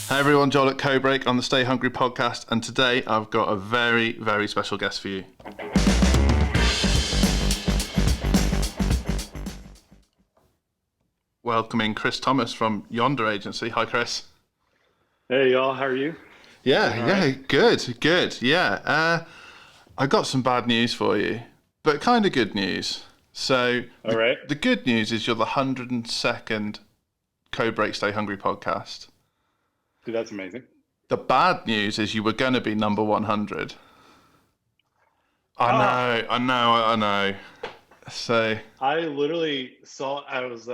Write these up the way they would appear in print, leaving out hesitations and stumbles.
Hey everyone, Joel at Codebreak on the Stay Hungry podcast, and today I've got a very, very special guest for you. Welcoming Chris Thomas from Yonder Agency. Hi, Chris. Hey y'all, how are you? Yeah, good. Yeah, I got some bad news for you, but kind of good news. So, All right. the good news is you're the 102nd Codebreak Stay Hungry podcast. Dude, that's amazing. The bad news is you were going to be number 100. I know. So I literally I was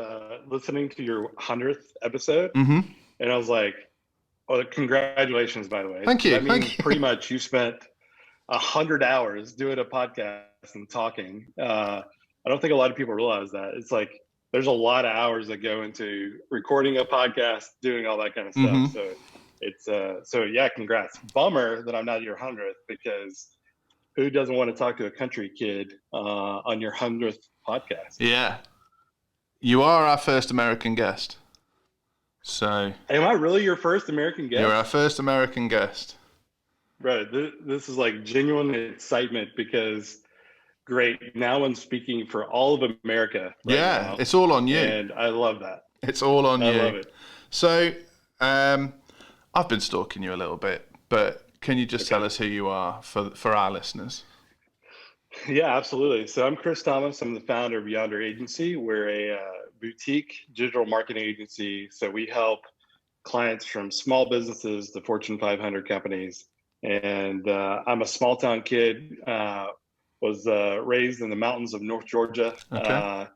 listening to your 100th episode, and I was like, oh, congratulations, by the way. Thank you. That means pretty much you spent 100 hours doing a podcast and talking. I don't think a lot of people realize that. It's like, there's a lot of hours that go into recording a podcast, doing all that kind of stuff. So it's, yeah, congrats. Bummer that I'm not your 100th, because who doesn't want to talk to a country kid on your 100th podcast? Yeah. You are our first American guest. So am I really your first American guest? You're our first American guest. Right. This is like genuine excitement, because great, now I'm speaking for all of America right now, it's all on you. And I love that. It's all on you. I love it. So I've been stalking you a little bit, but can you just tell us who you are for our listeners? Yeah, absolutely. So I'm Chris Thomas. I'm the founder of Yonder Agency. We're a boutique digital marketing agency. So we help clients from small businesses to Fortune 500 companies. And I'm a small town kid, was raised in the mountains of North Georgia. Okay.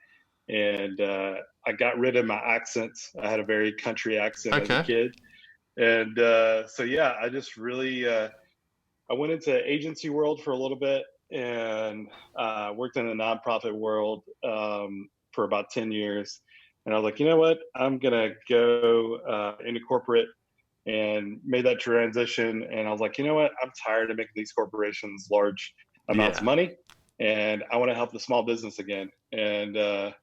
And I got rid of my accent. I had a very country accent as a kid. And so, yeah, I just really, I went into agency world for a little bit, and worked in the nonprofit world for about 10 years. And I was like, you know what, I'm going to go into corporate, and made that transition. And I was like, you know what, I'm tired of making these corporations large amounts of money, and I want to help the small business again. And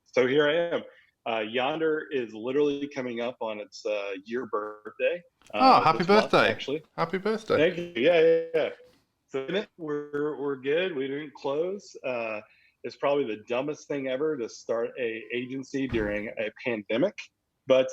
so here I am. Yonder is literally coming up on its year birthday. Happy birthday! Month, actually, happy birthday! Thank you. Yeah. So we're good. We didn't close. It's probably the dumbest thing ever to start a agency during a pandemic, but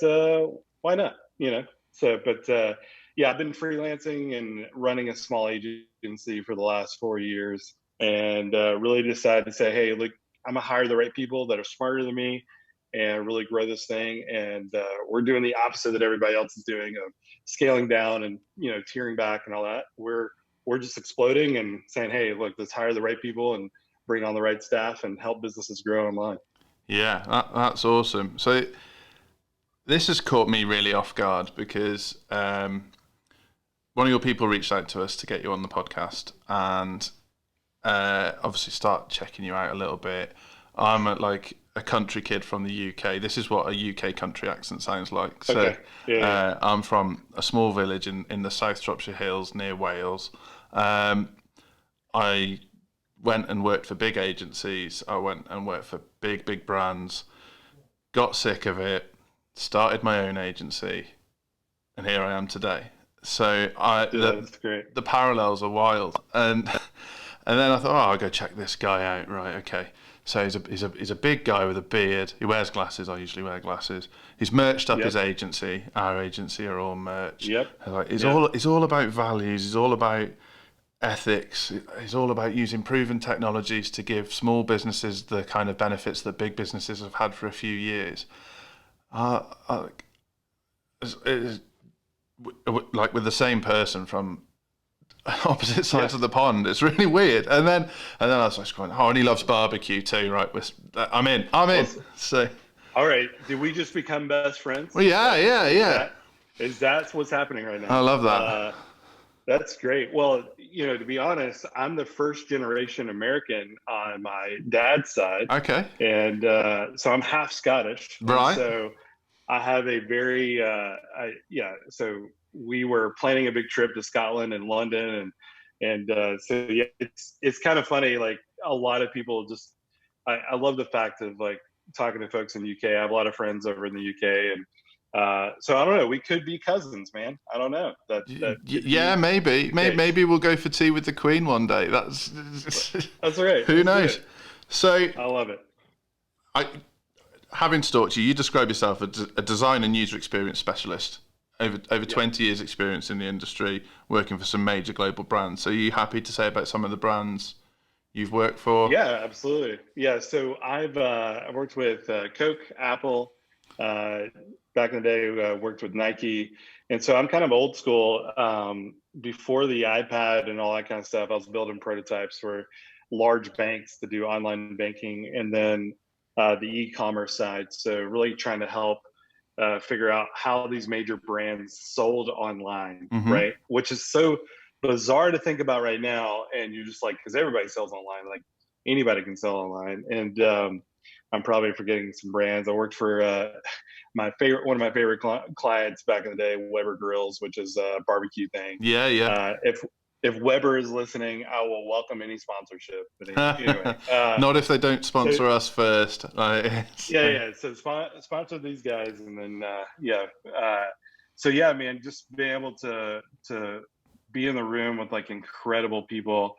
why not? Yeah, I've been freelancing and running a small agency for the last 4 years, and really decided to say, hey, look, I'm gonna hire the right people that are smarter than me and really grow this thing. And we're doing the opposite that everybody else is doing, of scaling down and tearing back and all that. We're just exploding and saying, hey, look, let's hire the right people and bring on the right staff and help businesses grow online. Yeah, that's awesome. So this has caught me really off guard, because one of your people reached out to us to get you on the podcast, and obviously start checking you out a little bit. I'm like a country kid from the UK. This is what a UK country accent sounds like. So I'm from a small village in the South Shropshire Hills near Wales. I went and worked for big agencies. I went and worked for big brands. Got sick of it. Started my own agency, and here I am today. So that's great. The parallels are wild, and then I thought, I'll go check this guy out. Right, okay. So he's a big guy with a beard. He wears glasses. I usually wear glasses. He's merched up his agency. Our agency are all merch. He's all about values. He's all about ethics. He's all about using proven technologies to give small businesses the kind of benefits that big businesses have had for a few years. Like with the same person from opposite sides of the pond. It's really weird. And then I was like going, and he loves barbecue too, right? I'm in. So all right, did we just become best friends? Well, yeah. That's what's happening right now. I love that. That's great. Well, to be honest, I'm the first generation American on my dad's side. Okay. And so I'm half Scottish. Right. So I have a very, so we were planning a big trip to Scotland and London. So yeah, it's kind of funny. Like, a lot of people I love the fact of like talking to folks in the UK. I have a lot of friends over in the UK, So I don't know. We could be cousins, man. I don't know. That could Yeah, be maybe. the case. Maybe we'll go for tea with the Queen one day. That's That's all right. who Let's do knows. it. So, I love it. having stalked you, you describe yourself as a design and user experience specialist. Over 20 years experience in the industry, working for some major global brands. So, are you happy to say about some of the brands you've worked for? Yeah, absolutely. Yeah, so I've worked with Coke, Apple, back in the day. Worked with Nike, and so I'm kind of old school. Before the iPad and all that kind of stuff, I was building prototypes for large banks to do online banking, and then the e-commerce side. So really trying to help figure out how these major brands sold online, Mm-hmm. right? Which is so bizarre to think about right now. And you're just like, because everybody sells online, like anybody can sell online. And I'm probably forgetting some brands. I worked for one of my favorite clients back in the day, Weber Grills, which is a barbecue thing. Yeah, yeah. If Weber is listening, I will welcome any sponsorship. But anyway, Not if they don't sponsor so us first. yeah. So sponsor these guys, and then so yeah, man, just being able to be in the room with like incredible people,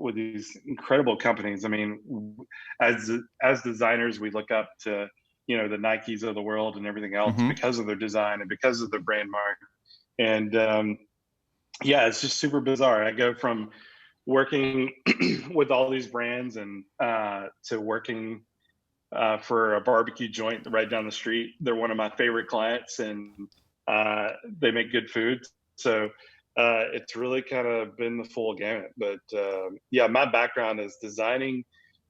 with these incredible companies. I mean, as designers, we look up to the Nikes of the world and everything else Mm-hmm. because of their design and because of their brand mark. And yeah, it's just super bizarre. I go from working with all these brands and to working for a barbecue joint right down the street. They're one of my favorite clients, and they make good food. So it's really kind of been the full gamut. But yeah, my background is designing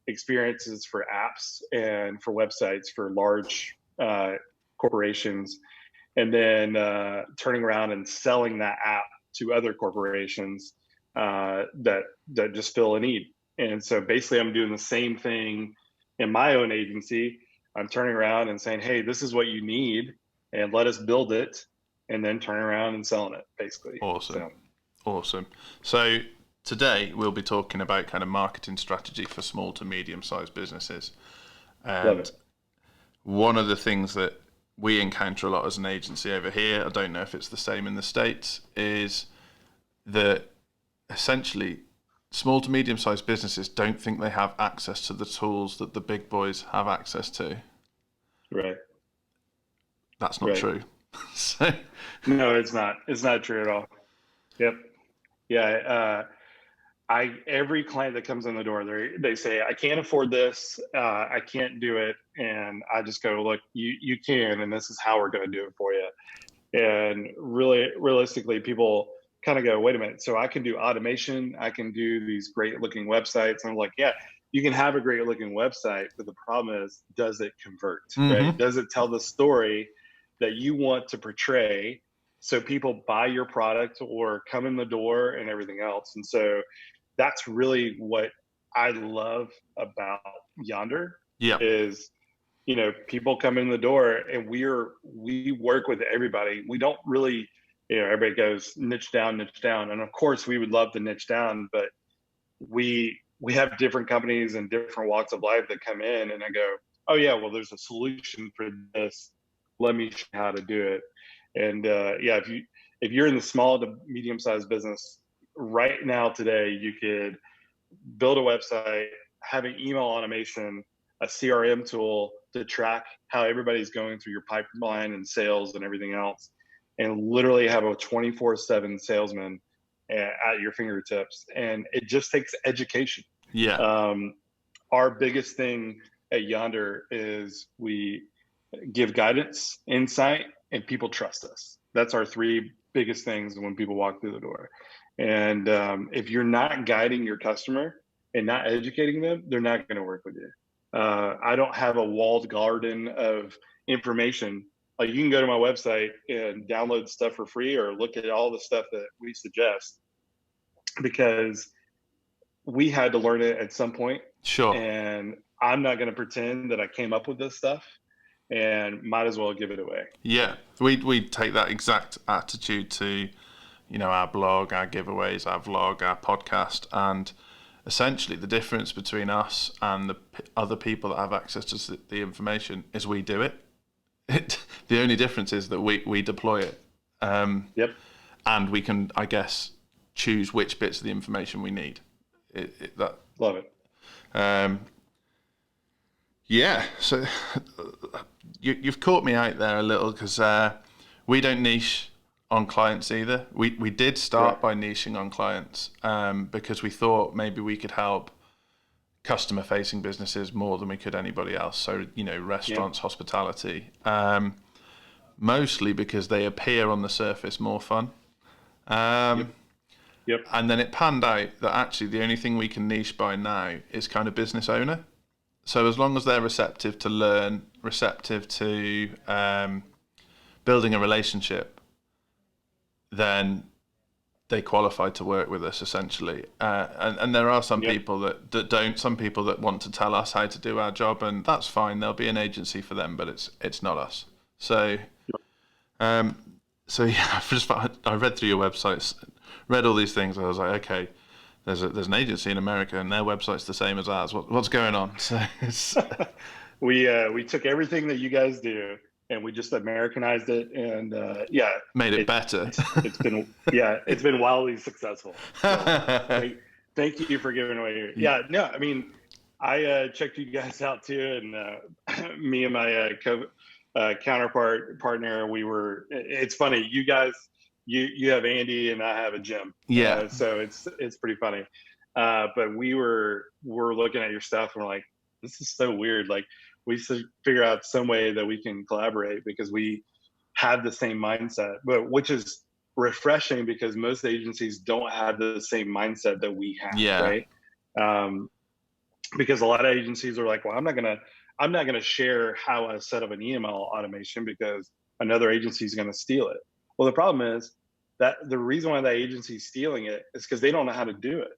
experiences for apps and for websites for large corporations, and then turning around and selling that app to other corporations that just fill a need. And so basically, I'm doing the same thing in my own agency. I'm turning around and saying, "Hey, this is what you need, and let us build it," and then turning around and selling it, basically. Awesome. So, Awesome. So today we'll be talking about kind of marketing strategy for small to medium-sized businesses. love And it. one of the things that we encounter a lot as an agency over here, I don't know if it's the same in the States, is that essentially small to medium-sized businesses don't think they have access to the tools that the big boys have access to. Right. That's not Right. true. So, No, it's not. It's not true at all. Yep. Yeah. Every client that comes in the door, they say, "I can't afford this. I can't do it." And I just go, "Look, you can, and this is how we're going to do it for you." And really, realistically, people kind of go, "Wait a minute. So I can do automation. I can do these great looking websites." And I'm like, "Yeah, you can have a great looking website, but the problem is, does it convert? Right? mm-hmm. Does it tell the story that you want to portray?" So people buy your product or come in the door and everything else. And so that's really what I love about Yonder Yeah. is, people come in the door and we work with everybody. We don't really, everybody goes niche down. And of course we would love to niche down, but we have different companies and different walks of life that come in and I go, "Oh yeah, well there's a solution for this. Let me show you how to do it." And yeah, if you're in the small to medium sized business right now today, you could build a website, have an email automation, a CRM tool to track how everybody's going through your pipeline and sales and everything else, and literally have a 24/7 salesman at your fingertips. And it just takes education. Yeah. Our biggest thing at Yonder is we give guidance, insight, and people trust us. That's our three biggest things when people walk through the door. And if you're not guiding your customer and not educating them, they're not going to work with you. I don't have a walled garden of information. Like you can go to my website and download stuff for free or look at all the stuff that we suggest because we had to learn it at some point. Sure. And I'm not going to pretend that I came up with this stuff and might as well give it away. Yeah. We take that exact attitude to, our blog, our giveaways, our vlog, our podcast, and essentially the difference between us and the other people that have access to the information is we do it. The only difference is that we deploy it. Yep. And we can, I guess, choose which bits of the information we need. Love it. Yeah, so you've caught me out there a little, because we don't niche on clients either. We did start by niching on clients because we thought maybe we could help customer-facing businesses more than we could anybody else. So, restaurants, hospitality, mostly because they appear on the surface more fun. Yep. And then it panned out that actually the only thing we can niche by now is kind of business owner. So as long as they're receptive to learn, receptive to building a relationship, then they qualify to work with us, essentially. And there are some people that don't, some people that want to tell us how to do our job, and that's fine. There'll be an agency for them, but it's not us. So, I read through your websites, read all these things, and I was like, okay, there's an agency in America, and their website's the same as ours. What's going on? So we took everything that you guys do, and we just Americanized it, and made it better. It's been wildly successful. So, thank you for giving away your. Yeah, no, I mean, I checked you guys out too, and me and my partner, we were. It's funny, you guys. You have Andy and I have a Jim. Yeah. So it's pretty funny. But we're looking at your stuff and we're like, this is so weird. Like, we should figure out some way that we can collaborate because we have the same mindset, but which is refreshing because most agencies don't have the same mindset that we have. Yeah. Right. Because a lot of agencies are like, well, I'm not gonna share how I set up an email automation because another agency is going to steal it. Well, the problem is that the reason why that agency is stealing it is because they don't know how to do it.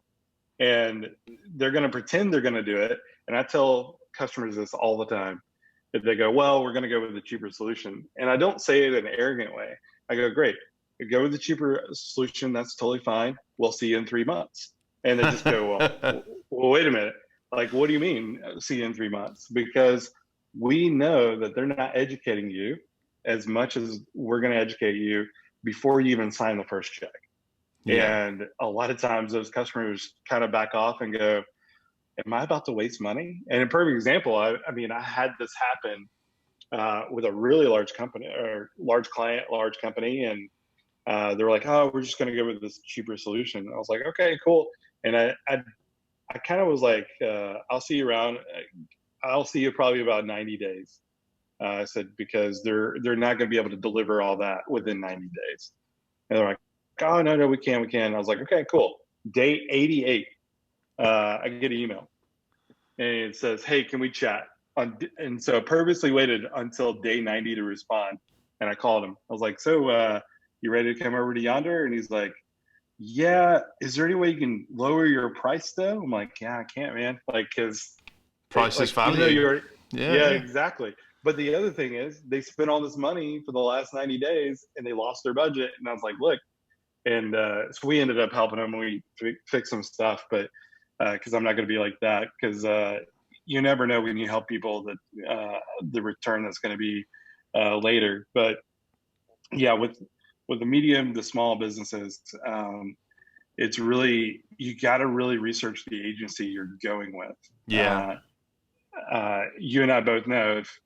And they're going to pretend they're going to do it. And I tell customers this all the time. If they go, well, we're going to go with the cheaper solution. And I don't say it in an arrogant way. I go, great, go with the cheaper solution. That's totally fine. We'll see you in 3 months. And they just go, well, wait a minute. Like, what do you mean see you in 3 months? Because we know that they're not educating you as much as we're going to educate you before you even sign the first check. Yeah. And a lot of times those customers kind of back off and go, am I about to waste money? And a perfect example, I had this happen with a really large company or large client, large company. And they were like, oh, we're just going to go with this cheaper solution. And I was like, okay, cool. And I kind of was like, I'll see you around. I'll see you probably about 90 days. I said, because they're not going to be able to deliver all that within 90 days. And they're like, oh, no, we can. I was like, okay, cool. Day 88, I get an email. And it says, hey, can we chat? And so I purposely waited until day 90 to respond. And I called him. I was like, so you ready to come over to Yonder? And he's like, yeah, is there any way you can lower your price though? I'm like, yeah, I can't, man. Like, because price is value. Yeah, exactly. But the other thing is they spent all this money for the last 90 days and they lost their budget. And I was like, look, and so we ended up helping them. We fixed some stuff, but because I'm not going to be like that, because you never know when you help people that the return that's going to be later. But yeah, with the medium, the small businesses, it's really, you got to really research the agency you're going with. Yeah. You and I both know if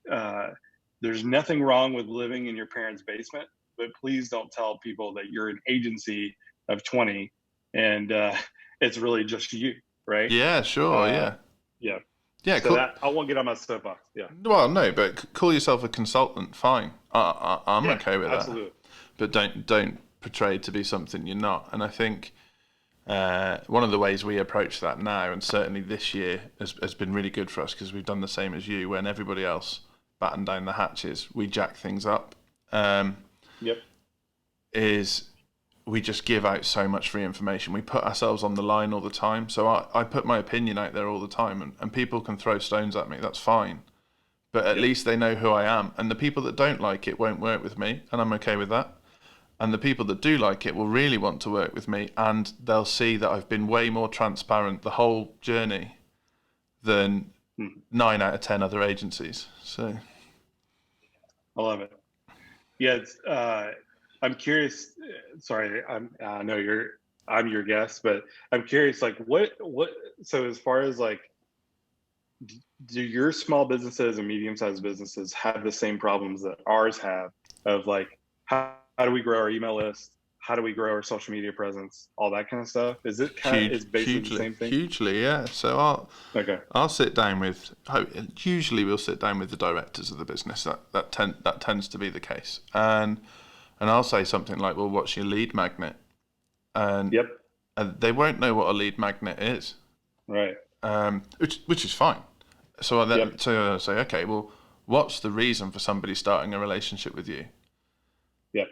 there's nothing wrong with living in your parents' basement, but please don't tell people that you're an agency of 20 and it's really just you, right? Yeah, sure. Yeah. So cool. I won't get on my soapbox. Yeah. Well, no, but call yourself a consultant. Fine. I'm okay with absolutely. That. But don't portray to be something you're not. And I think one of the ways we approach that now, and certainly this year, has been really good for us because we've done the same as you. When everybody else batten down the hatches, we jack things up. Is we just give out so much free information. We put ourselves on the line all the time. So I put my opinion out there all the time, and people can throw stones at me. That's fine. But at least they know who I am. And the people that don't like it won't work with me, and I'm okay with that. And the people that do like it will really want to work with me, and they'll see that I've been way more transparent the whole journey than 9 out of 10 other agencies. So, I love it. Yeah, it's, I'm curious. Sorry, I know I'm your guest, but I'm curious. Like, what? So, as far as like, do your small businesses and medium-sized businesses have the same problems that ours have? Of like, how do we grow our email list? How do we grow our social media presence? All that kind of stuff. Is it kind of Huge, is basically the hugely, same thing? hugely, yeah. So Okay. I'll sit down with. Usually, we'll sit down with the directors of the business. That tends to be the case, and I'll say something like, "Well, what's your lead magnet?" And Yep. they won't know what a lead magnet is, Right. which is fine. So Yep. I'll say, okay, well, what's the reason for somebody starting a relationship with you? Yep.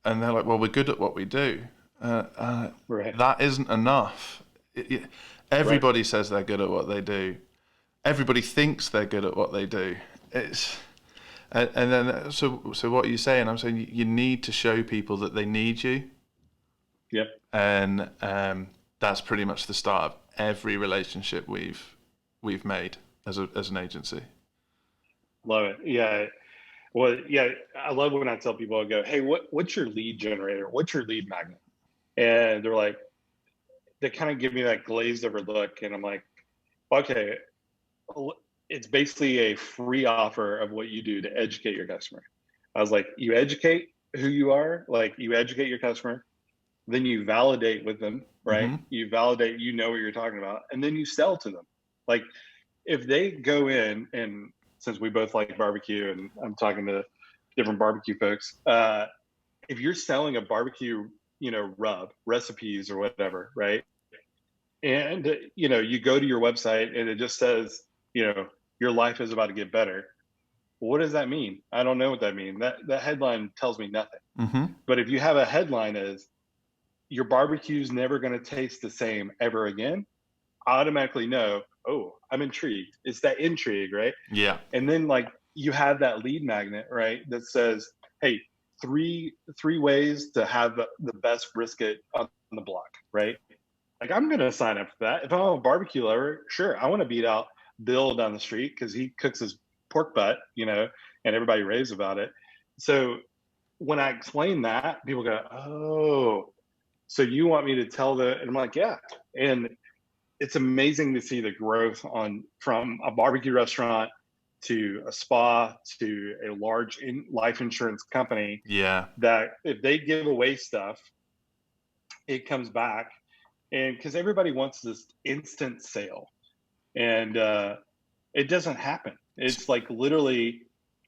And they're like, well, we're good at what we do. Right. That isn't enough. Right. Everybody says they're good at what they do. Everybody thinks they're good at what they do. And then so what are you saying? I'm saying you need to show people that they need you, Yep. and that's pretty much the start of every relationship we've made as an agency. Love it. Yeah. Well, yeah, I love when I tell people, I go, "Hey, what's your lead generator? What's your lead magnet?" And they're like, they kind of give me that glazed over look, and I'm like, "Okay, it's basically a free offer of what you do to educate your customer." I was like, "You educate who you are, like you educate your customer, then you validate with them, right? Mm-hmm. You validate, you know what you're talking about, and then you sell to them. Like if they go in and since we both like barbecue and I'm talking to different barbecue folks, if you're selling a barbecue, rub recipes or whatever, right? And you go to your website and it just says, your life is about to get better. What does that mean? I don't know what that means. That headline tells me nothing. Mm-hmm. But if you have a headline as your barbecue's never going to taste the same ever again, I automatically know, oh, I'm intrigued. It's that intrigue, right? Yeah. And then like you have that lead magnet, right? That says, hey, three ways to have the best brisket on the block, right? Like I'm gonna sign up for that. If I'm a barbecue lover, sure, I want to beat out Bill down the street because he cooks his pork butt, and everybody raves about it. So when I explain that, people go, oh, so you want me to tell and I'm like, yeah. And it's amazing to see the growth from a barbecue restaurant to a spa to a large life insurance company Yeah. that if they give away stuff, it comes back. And because everybody wants this instant sale, and it doesn't happen. It's like literally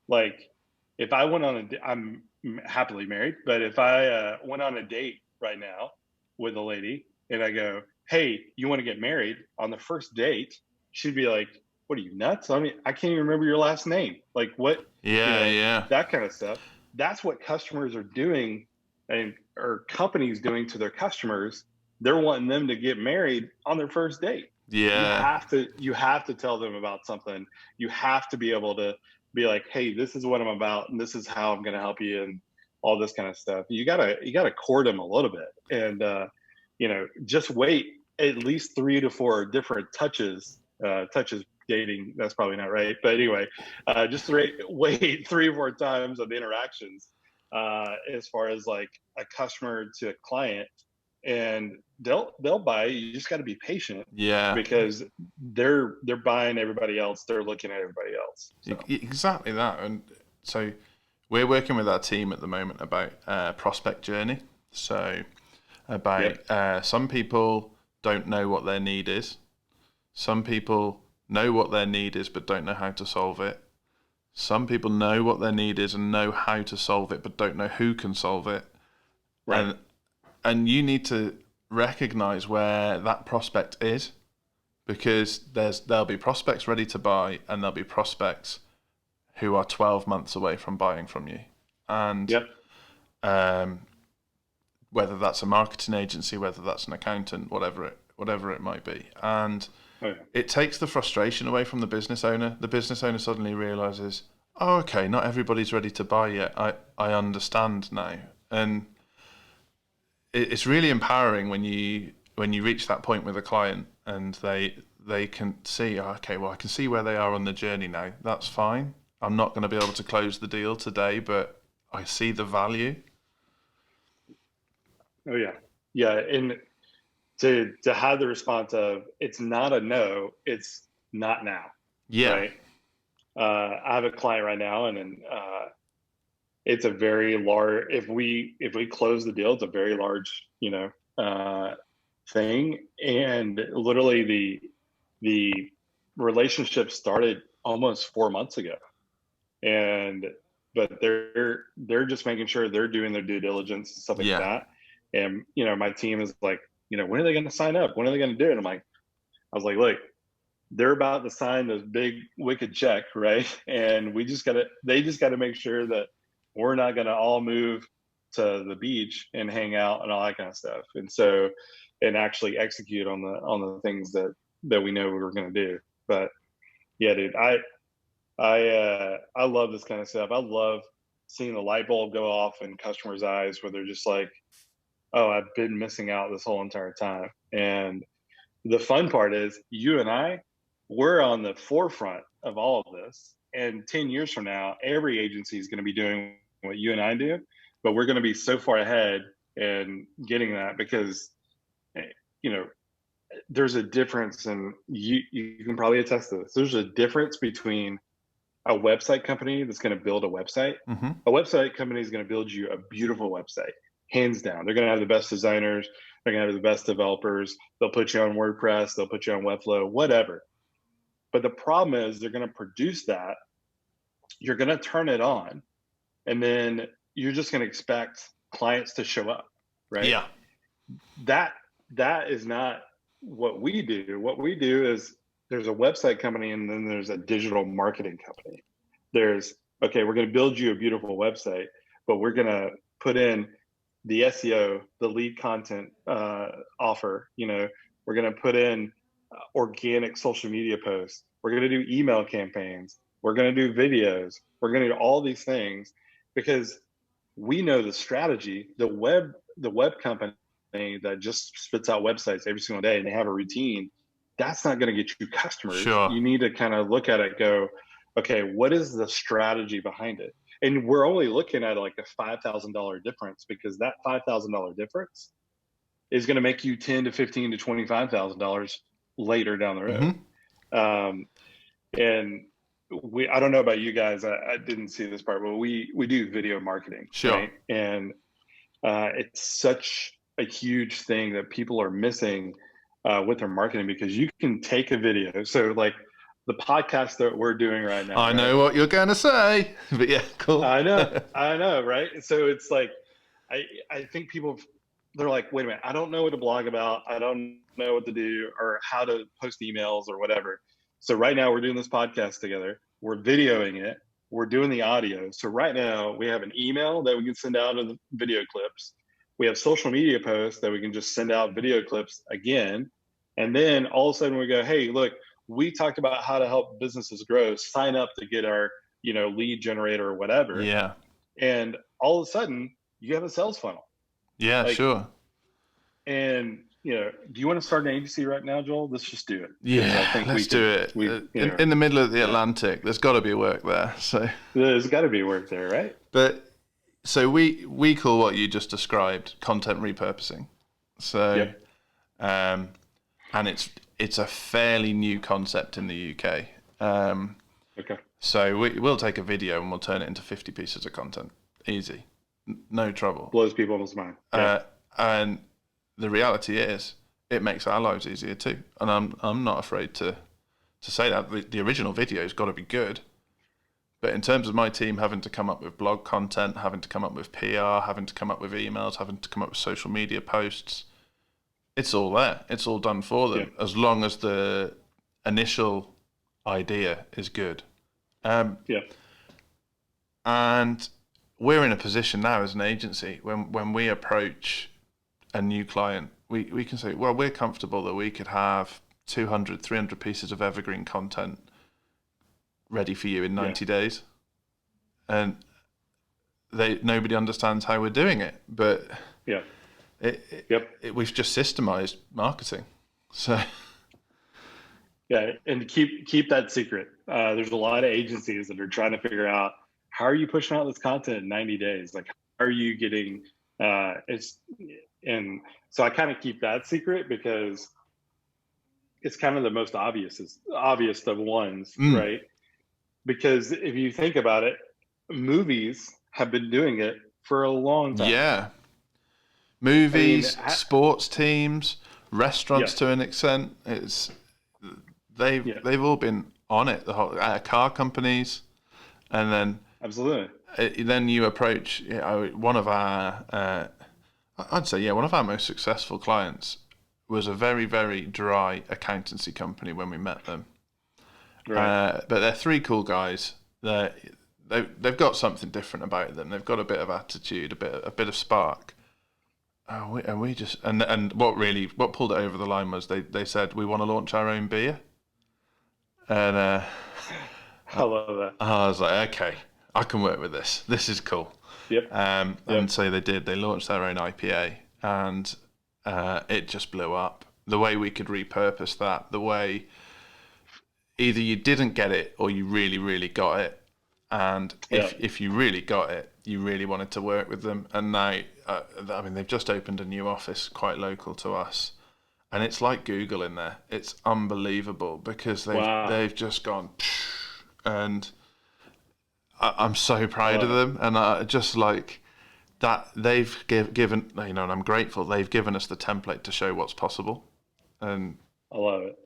like if I went on I'm happily married, but if I went on a date right now with a lady and I go, hey, you want to get married on the first date, she'd be like, what are you nuts? I mean, I can't even remember your last name. Like what, Yeah. Yeah. that kind of stuff. That's what customers are doing or companies doing to their customers. They're wanting them to get married on their first date. Yeah. You have to tell them about something. You have to be able to be like, hey, this is what I'm about and this is how I'm going to help you and all this kind of stuff. You gotta court them a little bit and just wait at least 3 to 4 different touches dating, that's probably not right, but anyway, just wait 3 or 4 times of interactions as far as like a customer to a client, and they'll buy. You just got to be patient Yeah. because they're buying everybody else. They're looking at everybody else. So. Exactly that. And so we're working with our team at the moment about prospect journey. So about some people don't know what their need is. Some people know what their need is but don't know how to solve it. Some people know what their need is and know how to solve it but don't know who can solve it. Right. And you need to recognize where that prospect is, because there'll be prospects ready to buy and there'll be prospects who are 12 months away from buying from you. And Yep. Whether that's a marketing agency, whether that's an accountant, whatever it might be. And it takes the frustration away from the business owner. The business owner suddenly realizes, oh, okay, not everybody's ready to buy yet. I understand now. And it's really empowering when you reach that point with a client and they can see, okay, well, I can see where they are on the journey now. That's fine. I'm not going to be able to close the deal today, but I see the value. Oh yeah. Yeah. And to have the response of, it's not a no, it's not now. Yeah. Right. I have a client right now, and it's a very large, if we close the deal, it's a very large, thing. And literally the relationship started almost 4 months ago. But they're just making sure they're doing their due diligence and stuff like that. And, my team is like, when are they going to sign up? When are they going to do it? I was like, look, they're about to sign this big wicked check, right? And they just got to make sure that we're not going to all move to the beach and hang out and all that kind of stuff. And so, and actually execute on the things that we know we were going to do. But yeah, dude, I love this kind of stuff. I love seeing the light bulb go off in customers' eyes where they're just like, oh, I've been missing out this whole entire time. And the fun part is you and we're on the forefront of all of this. And 10 years from now, every agency is going to be doing what you and I do, but we're going to be so far ahead and getting that because, there's a difference, and you can probably attest to this. There's a difference between a website company that's going to build a website. Mm-hmm. A website company is going to build you a beautiful website, hands down. They're going to have the best designers. They're going to have the best developers. They'll put you on WordPress. They'll put you on Webflow, whatever. But the problem is they're going to produce that. You're going to turn it on, and then you're just going to expect clients to show up, right? Yeah. That is not what we do. What we do is there's a website company, and then there's a digital marketing company. We're going to build you a beautiful website, but we're going to put in the SEO, the lead content offer. We're going to put in organic social media posts. We're going to do email campaigns. We're going to do videos. We're going to do all these things because we know the strategy. The web company that just spits out websites every single day and they have a routine, that's not going to get you customers. Sure. You need to kind of look at it, go, okay, what is the strategy behind it? And we're only looking at like a $5,000 difference because that $5,000 difference is going to make you $10,000 to $15,000 to $25,000 later down the road. Mm-hmm. And I don't know about you guys. I didn't see this part, but we do video marketing. Sure. Right? And it's such a huge thing that people are missing with their marketing, because you can take a video. So like the podcast that we're doing right now. I know what you're going to say, but yeah, cool. I know, right? So it's like, I think they're like, wait a minute, I don't know what to blog about. I don't know what to do or how to post emails or whatever. So right now we're doing this podcast together. We're videoing it. We're doing the audio. So right now we have an email that we can send out of the video clips. We have social media posts that we can just send out video clips again. And then all of a sudden we go, hey, look, we talked about how to help businesses grow. Sign up to get our, lead generator or whatever. Yeah. And all of a sudden you have a sales funnel. Yeah, sure. And, do you want to start an agency right now, Joel? Let's just do it. Yeah, let's do it. In the middle of the Atlantic, there's got to be work there. So there's got to be work there, right? But so we call what you just described content repurposing. So, yep. And it's a fairly new concept in the UK. Okay. So we'll take a video and we'll turn it into 50 pieces of content. Easy. No trouble. Blows people's mind. Yeah. And the reality is, it makes our lives easier too. And I'm not afraid to say that. The original video's got to be good. But in terms of my team having to come up with blog content, having to come up with PR, having to come up with emails, having to come up with social media posts, it's all there. It's all done for them, as long as the initial idea is good. And we're in a position now as an agency when we approach a new client, we can say, well, we're comfortable that we could have 200, 300 pieces of evergreen content ready for you in 90 days. And nobody understands how we're doing it, but we've just systemized marketing. So Yeah, and keep that secret. There's a lot of agencies that are trying to figure out how are you pushing out this content in 90 days? Like, how are you getting it's and so I kind of keep that secret because it's kind of the most obvious of ones, right? Because if you think about it, movies have been doing it for a long time. Yeah. Movies, sports teams, restaurants to an extent. They've all been on it. The whole car companies, and then absolutely. Then you approach one of our, I'd say one of our most successful clients was a very, very dry accountancy company when we met them. Right. But they're three cool guys. They've got something different about them. They've got a bit of attitude, a bit of spark. And what pulled it over the line was they said we want to launch our own beer. And I love that. I was like, okay, I can work with this. This is cool. Yep. And so they did. They launched their own IPA, and it just blew up. The way we could repurpose that, the way either you didn't get it or you really, really got it. And if you really got it, you really wanted to work with them. And now, they've just opened a new office quite local to us. And it's like Google in there. It's unbelievable because they've just gone, and I'm so proud of them. And I just like that they've given, and I'm grateful they've given us the template to show what's possible. And I love it.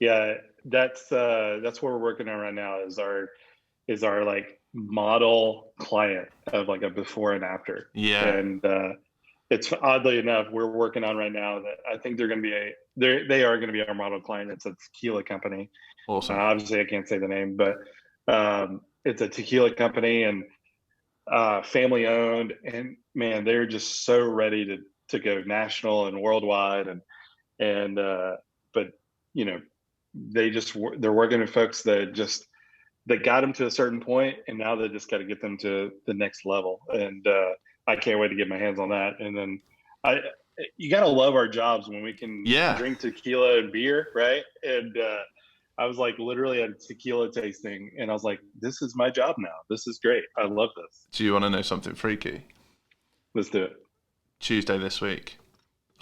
Yeah, that's what we're working on right now is our like model client of like a before and after. Yeah. And it's oddly enough, we're working on right now that I think they are going to be our model client. It's a tequila company. Awesome. Obviously I can't say the name, but it's a tequila company and family owned, and man, they're just so ready to go national and worldwide. And but they're working with folks that got them to a certain point, and now they just got to get them to the next level. And I can't wait to get my hands on that. And then you got to love our jobs when we can drink tequila and beer, right? And I was like literally at a tequila tasting, and I was like, this is my job now. This is great. I love this. Do you want to know something freaky? Let's do it. Tuesday this week,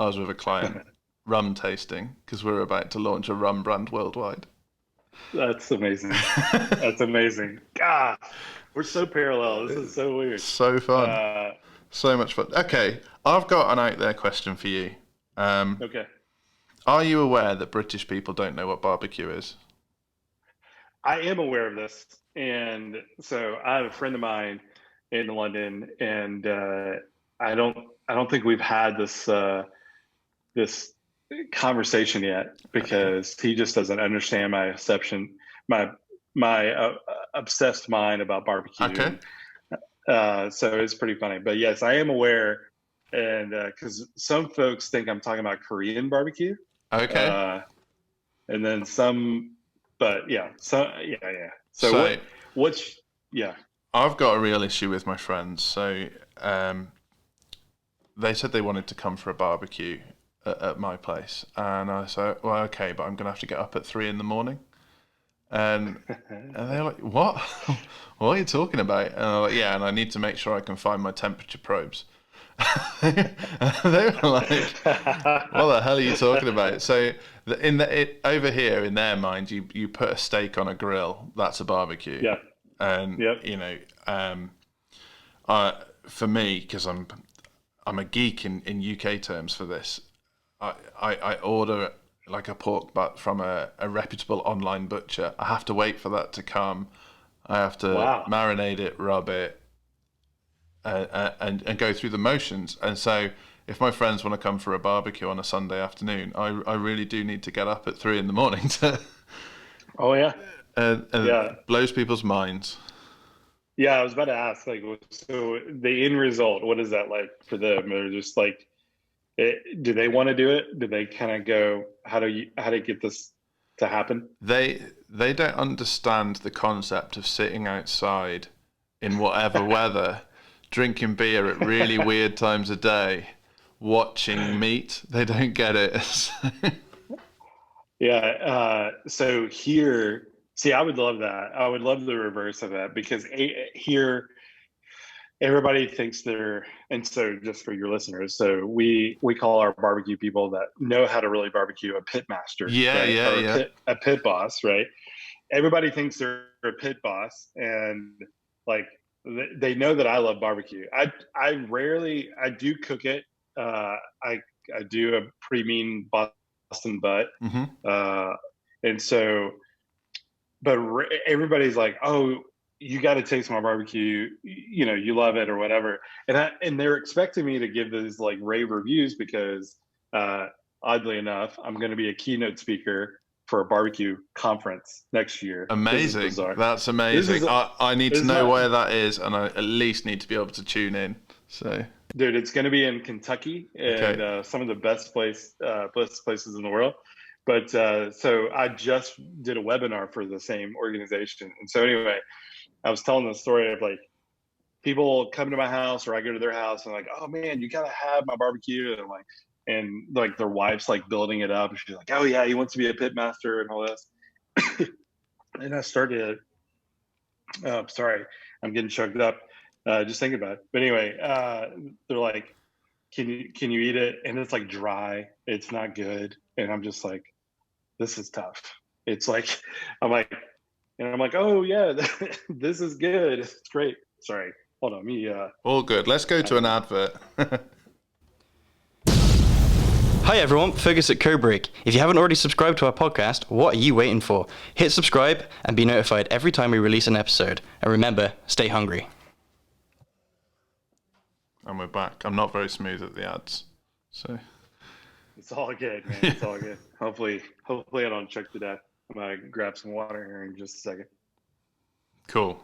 I was with a client, rum tasting, because we're about to launch a rum brand worldwide. That's amazing. That's amazing. God, we're so parallel. This is so weird. So fun. So much fun. Okay, I've got an out there question for you. Okay. Are you aware that British people don't know what barbecue is? I am aware of this. And so I have a friend of mine in London, and I don't think we've had this conversation yet because he just doesn't understand my obsessed mind about barbecue. Okay. So it's pretty funny, but yes, I am aware, and because some folks think I'm talking about Korean barbecue. Okay. And then some, but yeah. So I've got a real issue with my friends. So they said they wanted to come for a barbecue at my place, and I said, well, okay, but I'm gonna have to get up at 3 a.m. And they're like, what? What are you talking about? And I'm like, yeah, and I need to make sure I can find my temperature probes. They were like, what the hell are you talking about? So over here in their mind, you put a steak on a grill, that's a barbecue. Yeah. And for me, because I'm a geek in UK terms for this, I order like a pork butt from a reputable online butcher. I have to wait for that to come. I have to marinate it, rub it, and go through the motions. And so if my friends want to come for a barbecue on a Sunday afternoon, I really do need to get up at 3 a.m. to oh yeah. And it blows people's minds. Yeah, I was about to ask, like, so the end result, what is that like for them? They're just like, do they want to do it? Do they kind of go, how do you get this to happen? They don't understand the concept of sitting outside in whatever weather, drinking beer at really weird times of day, watching meat. They don't get it. Yeah. So here, see, I would love that. I would love the reverse of that because here everybody thinks and so just for your listeners, so we call our barbecue people that know how to really barbecue a pit master, Yeah, right? yeah, Or yeah. a pit boss, right? Everybody thinks they're a pit boss, and like they know that I love barbecue. I do cook it. I do a pretty mean Boston butt, Mm-hmm. uh, and so but everybody's like, "Oh, you got to taste my barbecue. You know, you love it or whatever." And they're expecting me to give these like rave reviews because, uh, oddly enough, I'm going to be a keynote speaker for a barbecue conference next year. This is Amazing. bizarre. That's This amazing. is I need this to is know my where that is, and I at least need to be able to tune in. So, dude. It's going to be in Kentucky, and okay. some of the best places in the world. But so I just did a webinar for the same organization, and so anyway, I was telling the story of like people come to my house or I go to their house and like, oh man, you gotta have my barbecue, and like their wife's like building it up and she's like, oh yeah, he wants to be a pit master and all this. And I started sorry, I'm getting choked up just thinking about it. But anyway, they're like, can you eat it? And it's like dry, it's not good. And I'm just like, this is tough. It's like I'm like I'm like, oh yeah, this is good. It's great. Sorry. Hold on, me All good. Let's go to an advert. Hi everyone, Fergus at CodeBreak. If you haven't already subscribed to our podcast, what are you waiting for? Hit subscribe and be notified every time we release an episode. And remember, stay hungry. And we're back. I'm not very smooth at the ads, so it's all good, man. It's all good. Hopefully I don't choke to death. I'm gonna grab some water here in just a second. Cool.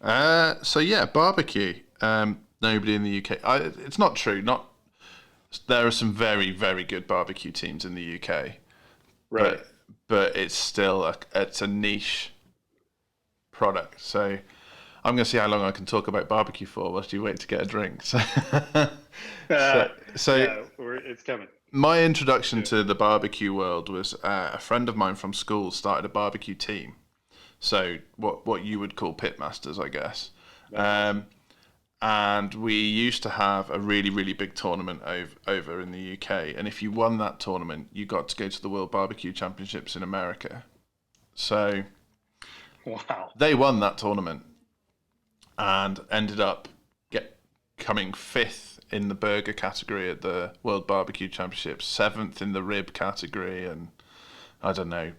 So yeah, barbecue. Nobody in the UK. It's not true. There are some very, very good barbecue teams in the UK, right? But it's still it's a niche product. So I'm going to see how long I can talk about barbecue for whilst you wait to get a drink. So Yeah, it's coming. My introduction to the barbecue world was a friend of mine from school started a barbecue team. So what you would call pitmasters, I guess. And we used to have a really, really big tournament over in the UK. And if you won that tournament, you got to go to the World Barbecue Championships in America. So wow, they won that tournament and ended up coming 5th in the burger category at the World Barbecue Championships, 7th in the rib category, and I don't know,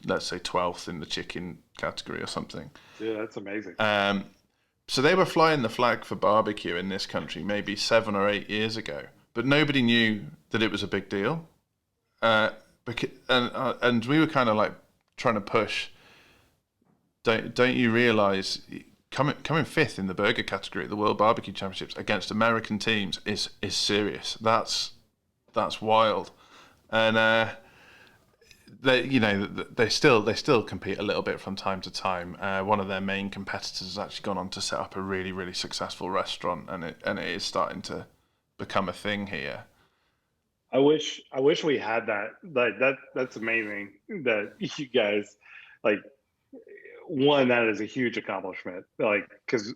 let's say 12th in the chicken category or something. Yeah, that's amazing. So they were flying the flag for barbecue in this country maybe 7 or 8 years ago, but nobody knew that it was a big deal. And we were kind of like trying to push. Don't you realise coming 5th in the burger category at the World Barbecue Championships against American teams is serious. That's wild, and they still compete a little bit from time to time. One of their main competitors has actually gone on to set up a really, really successful restaurant, and it is starting to become a thing here. I wish we had that. Like that's amazing that you guys like. One, that is a huge accomplishment. Like, because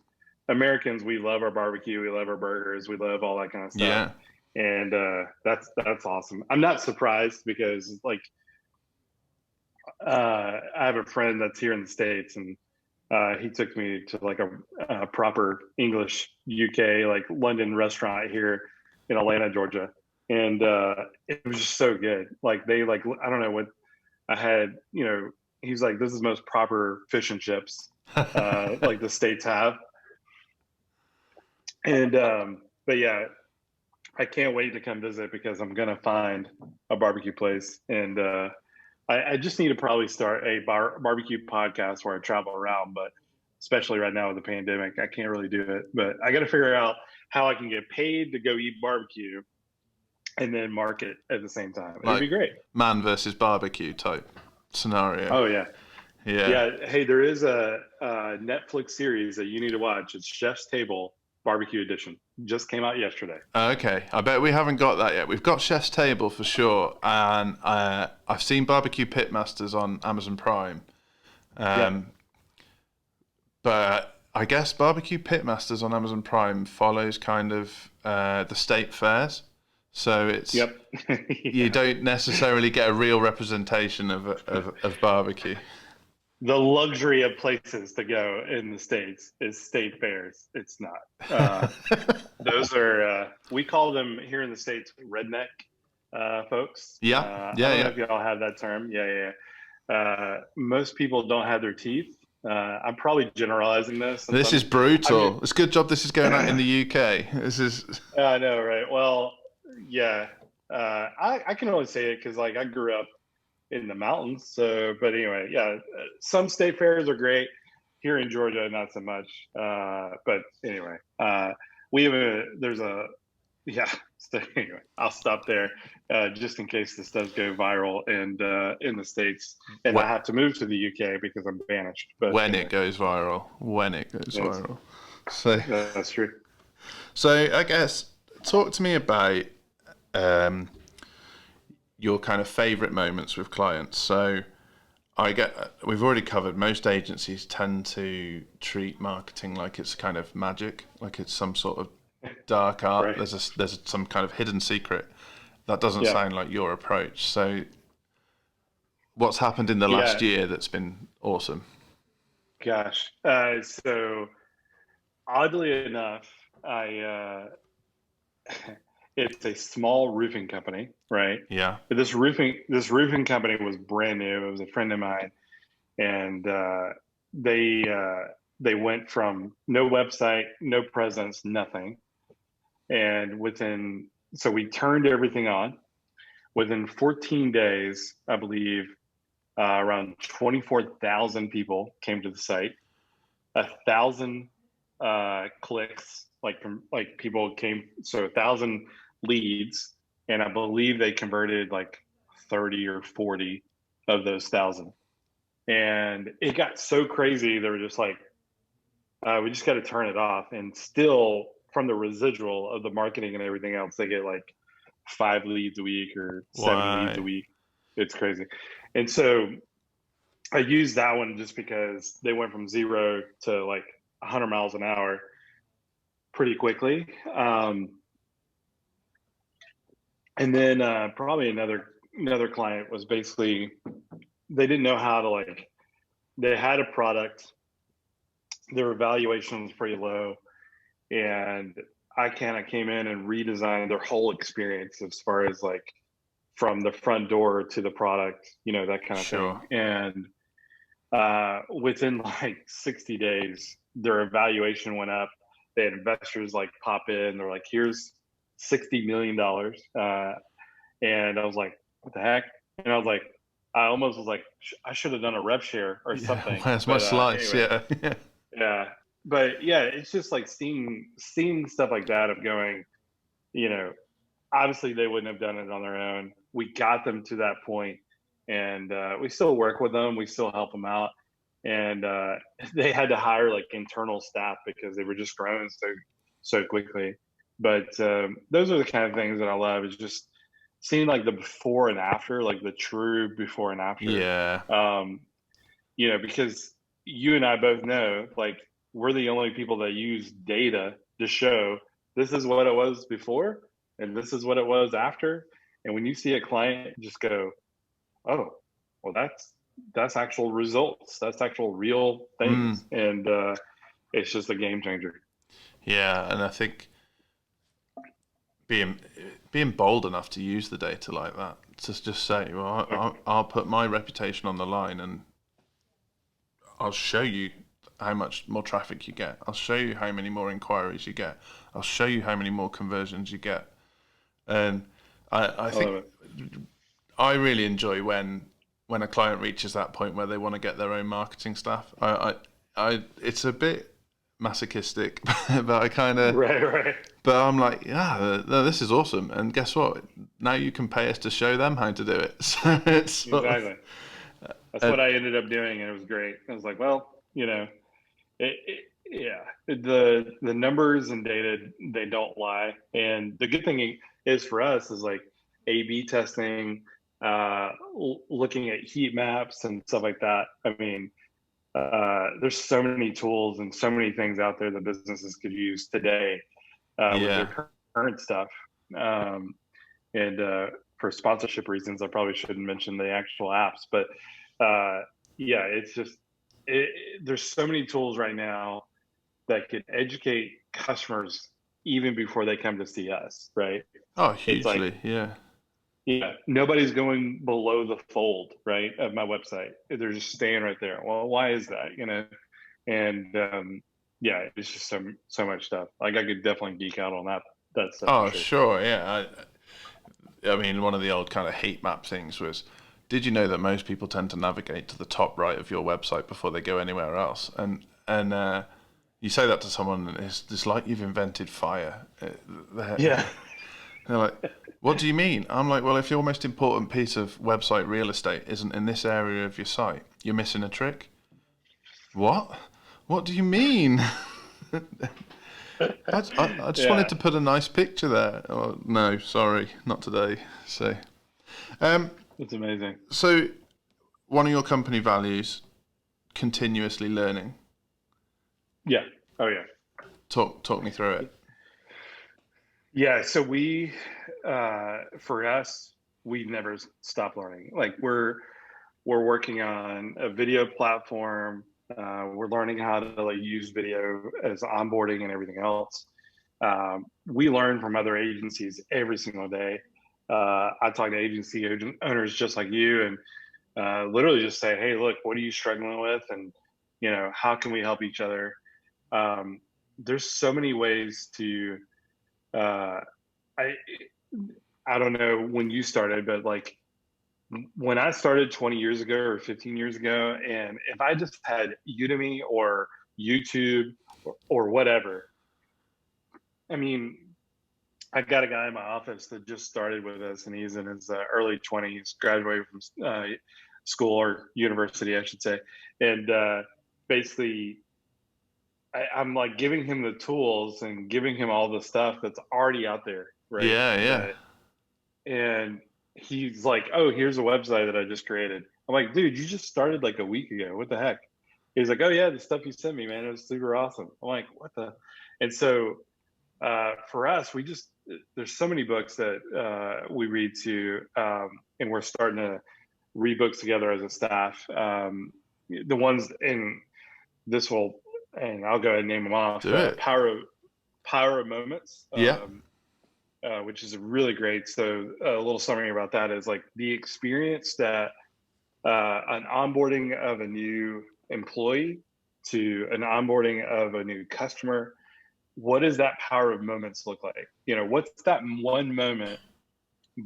Americans, we love our barbecue, we love our burgers, we love all that kind of stuff. Yeah. And that's awesome. I'm not surprised because like I have a friend that's here in the States, and he took me to like a proper English UK, like London restaurant here in Atlanta, Georgia. And it was just so good. Like they like, I don't know what I had, he's like, this is the most proper fish and chips like the States have. And but yeah, I can't wait to come visit because I'm gonna find a barbecue place, and I just need to probably start a barbecue podcast where I travel around, but especially right now with the pandemic, I can't really do it. But I got to figure out how I can get paid to go eat barbecue and then market at the same time. It'd be great. Man versus barbecue type scenario. Oh yeah. Hey, there is a Netflix series that you need to watch. It's Chef's Table barbecue edition. Just came out yesterday. Okay, I bet we haven't got that yet. We've got Chef's Table for sure, and I've seen Barbecue Pitmasters on Amazon Prime. But I guess Barbecue Pitmasters on Amazon Prime follows kind of the state fairs. So it's you don't necessarily get a real representation of barbecue. The luxury of places to go in the States is state fairs. It's not. Those are, we call them here in the States, redneck folks. Yeah. I don't know if y'all have that term. Most people don't have their teeth. I'm probably generalizing this. This is brutal. I mean, it's a good job this is going out in the UK. This is. I know, right? Well, yeah. I can only say it because, like, I grew up in the mountains. So, but anyway, some state fairs are great. Here in Georgia, not so much. But anyway, So anyway, I'll stop there, just in case this does go viral and in the States, and I have to move to the UK because I'm banished. But when it goes viral, so that's true. So I guess talk to me about your kind of favorite moments with clients. So we've already covered most agencies tend to treat marketing like it's kind of magic, like it's some sort of dark art. Right. There's some kind of hidden secret. That doesn't sound like your approach. So what's happened in the last year that's been awesome? Gosh. So oddly enough, it's a small roofing company, right? Yeah. But this roofing company was brand new. It was a friend of mine, and they went from no website, no presence, nothing. And so we turned everything on. Within 14 days, I believe, around 24,000 people came to the site. 1,000 clicks, like people came, so 1,000 leads, and I believe they converted like 30 or 40 of those 1,000. And it got so crazy, they were just like, we just got to turn it off. And still, from the residual of the marketing and everything else, they get like 5 leads a week or 7 leads a week. It's crazy. And so I used that one just because they went from 0 to like 100 miles an hour pretty quickly. And then probably another client was basically, they didn't know how to, like, they had a product, their evaluation was pretty low, and I kind of came in and redesigned their whole experience as far as like from the front door to the product, that kind of thing. And within like 60 days, their evaluation went up. They had investors like pop in. They're like, here's $60 million. And I was like, what the heck? And I almost was like, I should have done a rev share or something. Where's my slice? Anyway, yeah. But yeah, it's just like seeing stuff like that of going, obviously they wouldn't have done it on their own. We got them to that point, and we still work with them. We still help them out. And they had to hire like internal staff because they were just growing so quickly. But those are the kind of things that I love, is just seeing like the before and after, like the true before and after. Yeah. Because you and I both know, like, we're the only people that use data to show this is what it was before and this is what it was after. And when you see a client just go, oh, well, that's actual results. That's actual real things. And it's just a game changer. Yeah. And I think being bold enough to use the data like that, to just say, well, I'll put my reputation on the line and I'll show you how much more traffic you get. I'll show you how many more inquiries you get. I'll show you how many more conversions you get. And I think I really enjoy when a client reaches that point where they want to get their own marketing staff. It's a bit masochistic, but I kind of right. But I'm like, this is awesome. And guess what? Now you can pay us to show them how to do it. So it's exactly. That's what I ended up doing, and it was great. I was like, well, Yeah, the numbers and data, they don't lie. And the good thing is for us is like A/B testing, looking at heat maps and stuff like that. I mean, there's so many tools and so many things out there that businesses could use today with their current stuff. And for sponsorship reasons, I probably shouldn't mention the actual apps, but yeah, it's just there's so many tools right now that could educate customers even before they come to see us, right? Oh, It's hugely, like, yeah. yeah, nobody's going below the fold, right, of my website. They're just staying right there. Well, why is that? You know, and yeah, it's just so much stuff. Like I could definitely geek out on that stuff. Oh, For sure. sure, yeah. I mean, one of the old kind of heat map things was, did you know that most people tend to navigate to the top right of your website before they go anywhere else? And you say that to someone, and it's like you've invented fire. Yeah. They're like, what do you mean? I'm like, well, if your most important piece of website real estate isn't in this area of your site, you're missing a trick. What? What do you mean? I just wanted to put a nice picture there. Oh, no, sorry, not today. So, it's amazing. So, one of your company values, continuously learning. Yeah. Oh, yeah. Talk me through it. Yeah. So we, for us, we never stop learning. Like we're working on a video platform. We're learning how to like use video as onboarding and everything else. We learn from other agencies every single day. I talk to agency owners just like you, and literally just say, "Hey, look, what are you struggling with?" And you know, how can we help each other? There's so many ways to. I don't know when you started, but like when I started 20 years ago or 15 years ago, and if I just had Udemy or YouTube or whatever, I mean, I got a guy in my office that just started with us, and he's in his early 20s, graduated from school or university, I should say. And basically, I'm like giving him the tools and giving him all the stuff that's already out there, right? Yeah. And he's like, "Oh, here's a website that I just created." I'm like, "Dude, you just started like a week ago. What the heck?" He's like, "Oh yeah, the stuff you sent me, man, it was super awesome." I'm like, "What the?" And so for us, there's so many books that we read too, and we're starting to read books together as a staff. The ones in this will, and I'll go ahead and name them off. Power of Moments. Yeah. Which is really great. So a little summary about that is like the experience that an onboarding of a new employee to an onboarding of a new customer, what does that power of moments look like? You know, what's that one moment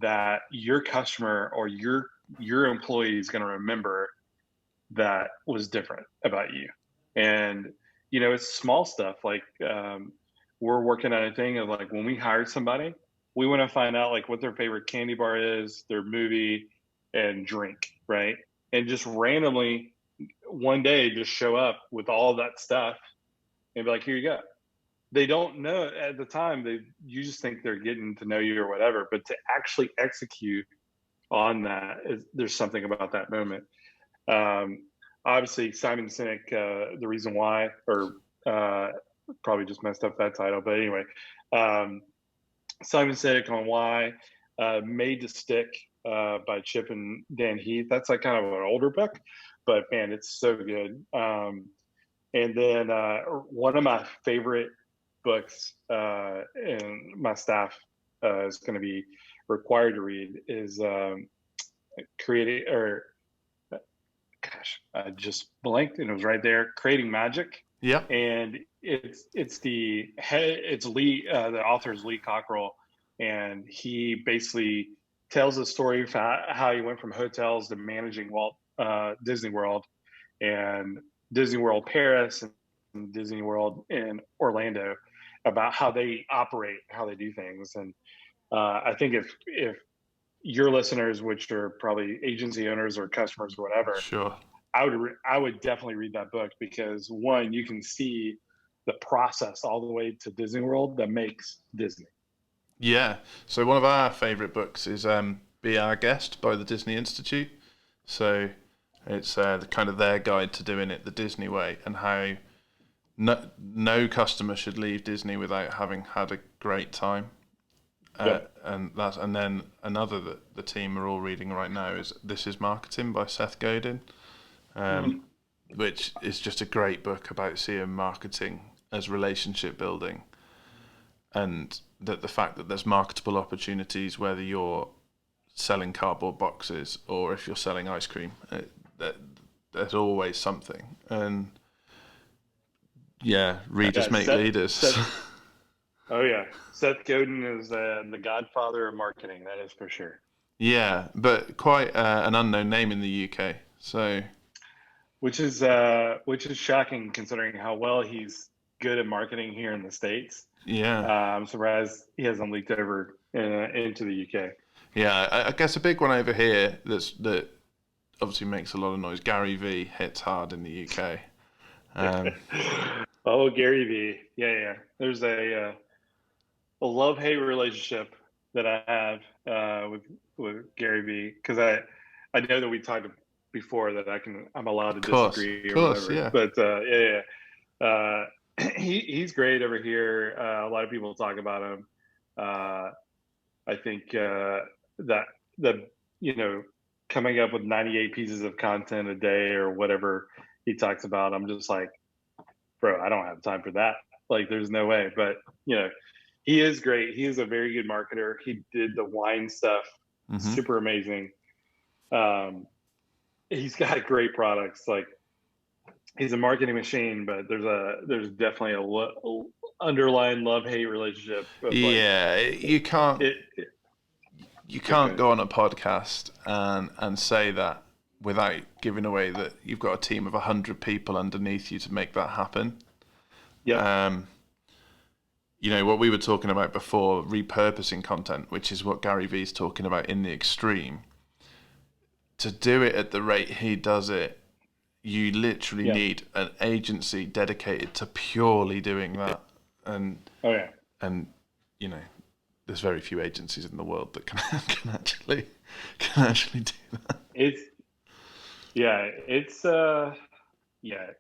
that your customer or your employee is going to remember that was different about you? And, you know, it's small stuff like we're working on a thing of like when we hire somebody, we want to find out like what their favorite candy bar is, their movie, and drink, right? And just randomly one day just show up with all that stuff and be like, "Here you go." They don't know at the time. You just think they're getting to know you or whatever, but to actually execute on that, there's something about that moment. Obviously, Simon Sinek, The Reason Why, or probably just messed up that title, but anyway, Simon Sinek on Why, Made to Stick by Chip and Dan Heath. That's like kind of an older book, but man, it's so good. And then one of my favorite books, and my staff is going to be required to read is Creating, or gosh, I just blanked and it was right there. Creating Magic. Yeah. And it's Lee, the author's Lee Cockrell, and he basically tells the story of how he went from hotels to managing Disney World, and Disney World Paris and Disney World in Orlando, about how they operate, how they do things. And I think if your listeners, which are probably agency owners or customers or whatever, sure, I would definitely read that book, because one, you can see the process all the way to Disney World that makes Disney. Yeah. So one of our favourite books is Be Our Guest by the Disney Institute. So it's the kind of their guide to doing it the Disney way, and how no customer should leave Disney without having had a great time. And then another that the team are all reading right now is This Is Marketing by Seth Godin, which is just a great book about seeing marketing as relationship building, and that the fact that there's marketable opportunities, whether you're selling cardboard boxes or if you're selling ice cream, there's always something. And readers make leaders. Oh yeah, Seth Godin is the godfather of marketing. That is for sure. Yeah, but quite an unknown name in the UK. So, which is shocking considering how well he's good at marketing here in the States. Yeah, I'm surprised he hasn't leaked over into the UK. Yeah, I guess a big one over here that obviously makes a lot of noise. Gary V hits hard in the UK. Oh, Gary V. Yeah. There's a love-hate relationship that I have with Gary V, because I know that we talked before that I'm allowed to disagree or whatever. Yeah. But he's great over here. A lot of people talk about him. I think that coming up with 98 pieces of content a day or whatever he talks about, I'm just like, bro, I don't have time for that. Like, there's no way. But he is great. He is a very good marketer. He did the wine stuff, super amazing. He's got great products. Like, he's a marketing machine, but there's definitely a underlying love-hate relationship. Yeah, you can't go on a podcast and say that without giving away that you've got a team of 100 people underneath you to make that happen. Yeah. What we were talking about before, repurposing content, which is what Gary Vee's talking about in the extreme. To do it at the rate he does it, you literally need an agency dedicated to purely doing that. And there's very few agencies in the world that can actually do that.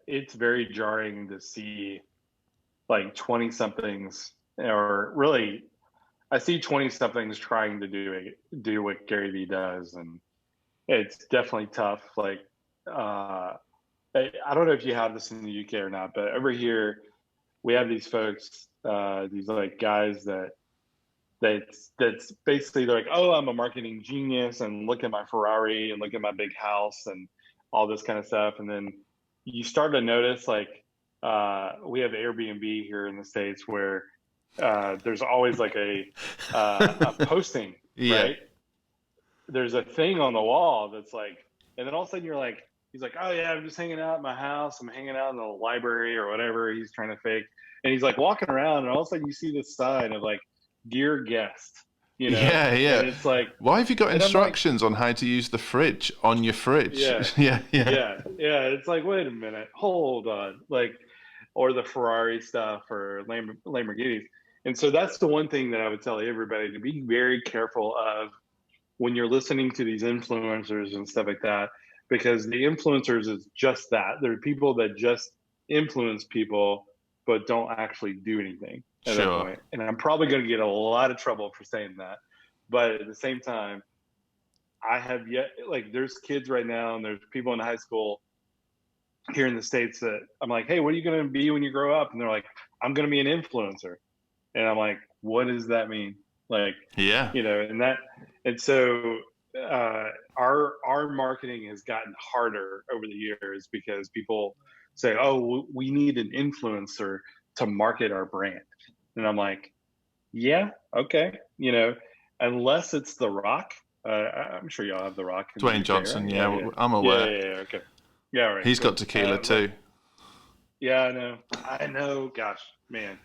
It's very jarring to see like 20-somethings, or really, I see 20-somethings trying to do what Gary Vee does, and it's definitely tough. Like, I don't know if you have this in the UK or not, but over here we have these folks, these like guys that's basically, they're like, oh, I'm a marketing genius, and look at my Ferrari and look at my big house and all this kind of stuff. And then you start to notice, like, we have Airbnb here in the States where there's always like a posting, right? There's a thing on the wall that's like, and then all of a sudden you're like, he's like, oh yeah, I'm just hanging out at my house. I'm hanging out in the library or whatever he's trying to fake. And he's like walking around, and all of a sudden you see this sign of like, dear guest, Yeah. And it's like, why have you got instructions on how to use the fridge on your fridge? Yeah. It's like, wait a minute, hold on. Like, or the Ferrari stuff or Lamborghinis. And so that's the one thing that I would tell everybody to be very careful of when you're listening to these influencers and stuff like that, because the influencers is just that. They're people that just influence people, but don't actually do anything at that point. And I'm probably going to get a lot of trouble for saying that. But at the same time, I have yet, like, there's kids right now and there's people in high school here in the States that I'm like, hey, what are you going to be when you grow up? And they're like, I'm going to be an influencer. And I'm like, what does that mean? Like, and so our marketing has gotten harder over the years because people say, oh, we need an influencer to market our brand. And I'm like, yeah, okay. Unless it's The Rock. I'm sure y'all have The Rock. Dwayne Johnson, right? Yeah, I'm aware. Yeah, okay. Yeah, right. He's got tequila too. Yeah, I know. Gosh, man.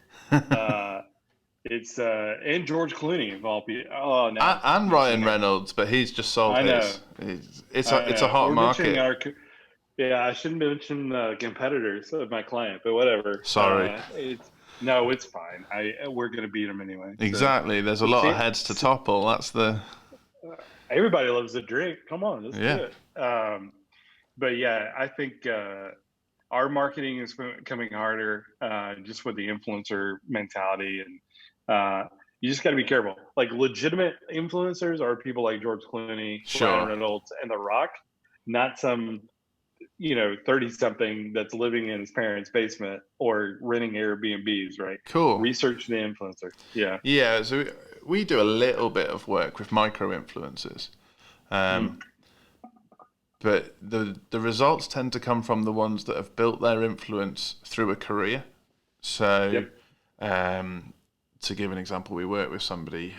It's and George Clooney of all people. Oh, no. And Ryan Reynolds, but he's just sold his. It's a hot market. Yeah, I shouldn't mention competitors of my client, but whatever. Sorry. It's fine. We're gonna beat them anyway. Exactly. So. There's a lot of heads to topple. That's the. Everybody loves a drink. Come on, let's do it. But yeah, I think our marketing is becoming harder, just with the influencer mentality, and you just got to be careful. Like legitimate influencers are people like George Clooney, Ryan Reynolds, and The Rock, not some 30-something that's living in his parents' basement or renting Airbnbs, right? Cool. Research the influencer. Yeah. Yeah. So we do a little bit of work with micro influencers. But the results tend to come from the ones that have built their influence through a career. So, to give an example, we work with somebody,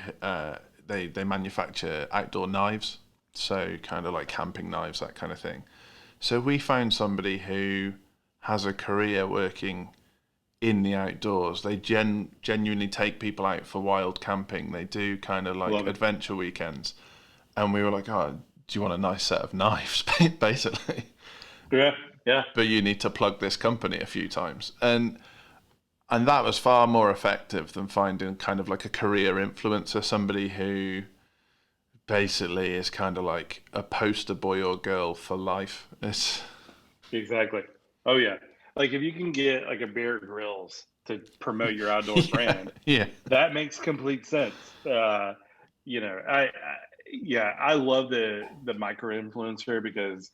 they manufacture outdoor knives, so kind of like camping knives, that kind of thing. So we found somebody who has a career working in the outdoors. They genuinely take people out for wild camping. They do kind of like adventure weekends. And we were like, oh, do you want a nice set of knives, basically? Yeah. But you need to plug this company a few times. And that was far more effective than finding kind of like a career influencer, somebody who basically is kind of like a poster boy or girl for life. Exactly. Oh, yeah. Like if you can get like a Bear Grylls to promote your outdoor brand, that makes complete sense. I love the micro influencer because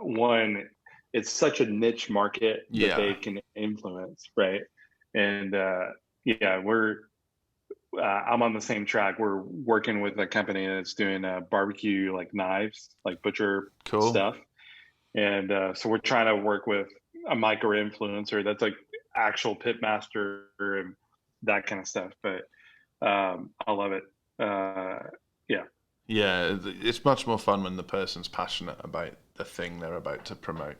one, it's such a niche market that they can influence, right? And I'm on the same track. We're working with a company that's doing barbecue like knives, like butcher stuff, and so we're trying to work with a micro influencer that's like actual pit master and that kind of stuff. But I love it. Yeah, it's much more fun when the person's passionate about the thing they're about to promote.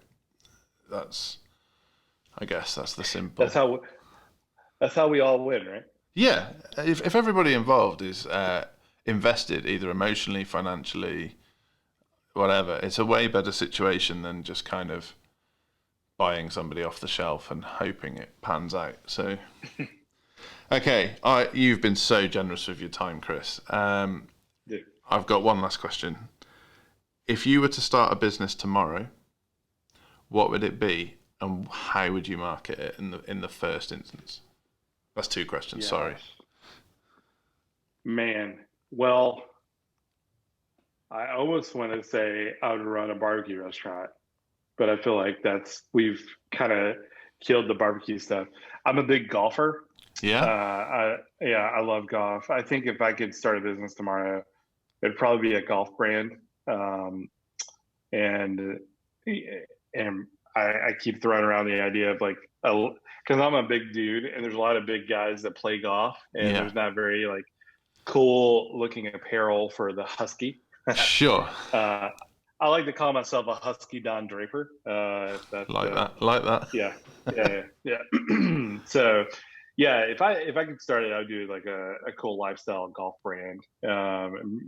I guess that's the simple. That's how we all win, right? Yeah, if everybody involved is invested, either emotionally, financially, whatever, it's a way better situation than just kind of buying somebody off the shelf and hoping it pans out. So, okay, you've been so generous with your time, Chris. I've got one last question. If you were to start a business tomorrow, what would it be, and how would you market it in the first instance? That's two questions. Sorry. Man, well, I almost want to say I would run a barbecue restaurant, but I feel like we've kind of killed the barbecue stuff. I'm a big golfer. Yeah. I love golf. I think if I could start a business tomorrow, it'd probably be a golf brand. And I keep throwing around the idea of like, because I'm a big dude and there's a lot of big guys that play golf and there's not very like cool looking apparel for the husky. Sure. I like to call myself a husky Don Draper. Like that. Yeah. So yeah, if I could start it, I would do like a cool lifestyle golf brand,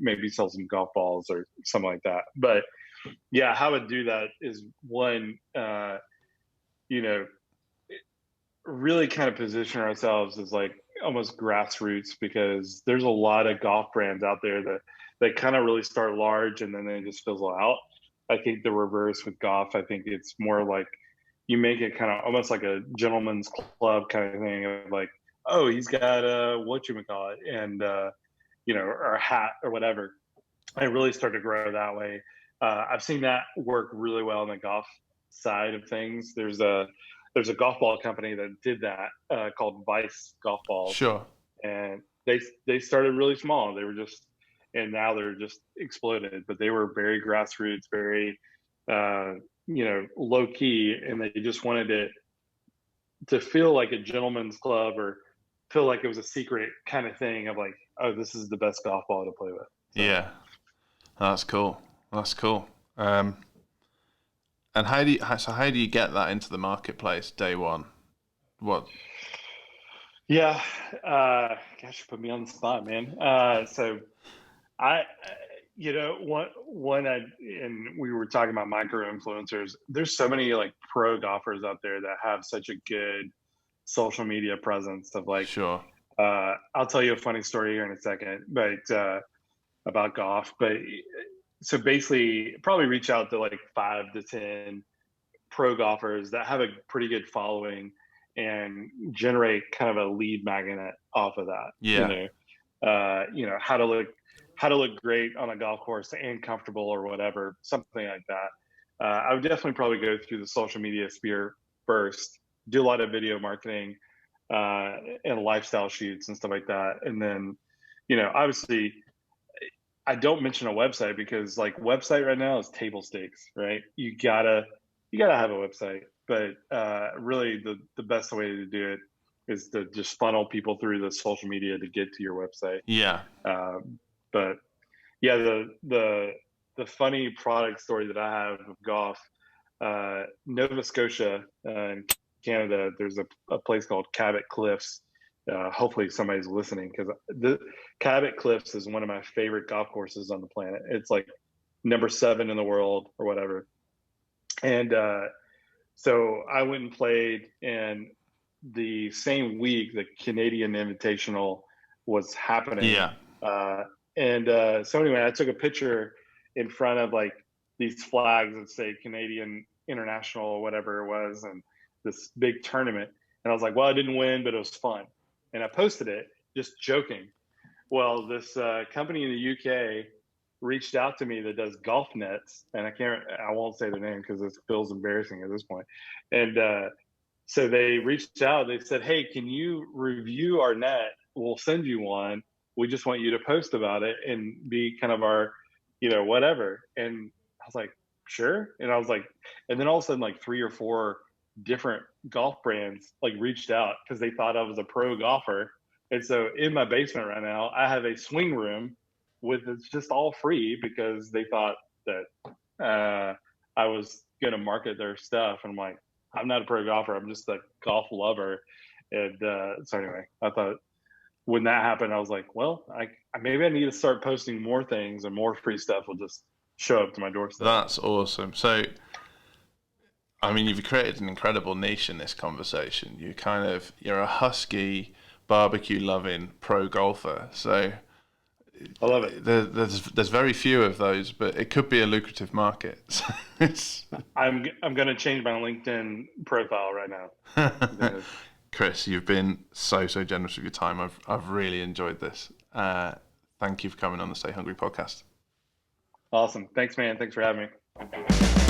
maybe sell some golf balls or something like that. But yeah, how I would do that is one, really kind of position ourselves as like almost grassroots, because there's a lot of golf brands out there that kind of really start large and then they just fizzle out. I think the reverse with golf, I think it's more like you make it kind of almost like a gentleman's club kind of thing of like, oh, he's got a whatchamacallit and or a hat or whatever. I really start to grow that way. I've seen that work really well on the golf side of things. There's a golf ball company that did that called Vice Golf Balls. Sure. And they started really small. And now they're just exploded. But they were very grassroots, very low key, and they just wanted it to feel like a gentleman's club or feel like it was a secret kind of thing of like, oh, this is the best golf ball to play with. So. Yeah, that's cool. And how do you get that into the marketplace day one? What? Yeah, gosh, you put me on the spot, man. So and we were talking about micro influencers. There's so many like pro golfers out there that have such a good social media presence of like, sure. I'll tell you a funny story here in a second, but about golf. But so basically, probably reach out to like 5 to 10 pro golfers that have a pretty good following and generate kind of a lead magnet off of that. Yeah. How to look great on a golf course and comfortable or whatever, something like that. I would definitely probably go through the social media sphere first, do a lot of video marketing and lifestyle shoots and stuff like that. And then, obviously I don't mention a website because like website right now is table stakes, right? You gotta have a website, but really the best way to do it is to just funnel people through the social media to get to your website. Yeah. But yeah, the funny product story that I have of golf, Nova Scotia in Canada, there's a place called Cabot Cliffs. Hopefully somebody's listening, because the Cabot Cliffs is one of my favorite golf courses on the planet. It's like number 7 in the world or whatever. And so I went and played, and the same week the Canadian Invitational was happening. Yeah. So anyway, I took a picture in front of like these flags that say Canadian International or whatever it was, and this big tournament. And I was like, well, I didn't win, but it was fun. And I posted it just joking. Well, this company in the UK reached out to me that does golf nets, and I won't say the name because it feels embarrassing at this point. And so they reached out. They said, hey, can you review our net? We'll send you one. We just want you to post about it and be kind of our, whatever. And I was like, sure. And I was like, and then all of a sudden, like 3 or 4 different golf brands like reached out because they thought I was a pro golfer. And so in my basement right now, I have a swing room it's just all free because they thought that I was going to market their stuff. And I'm like, I'm not a pro golfer. I'm just a golf lover. And so anyway, I thought when that happened, I was like, well, maybe I need to start posting more things, and more free stuff will just show up to my doorstep. That's awesome. So, I mean, you've created an incredible niche in this conversation. You're a husky, barbecue loving pro golfer. So I love it. There's very few of those, but it could be a lucrative market. I'm going to change my LinkedIn profile right now. Chris, you've been so generous with your time. I've really enjoyed this. Thank you for coming on the Stay Hungry podcast. Awesome. Thanks, man. Thanks for having me.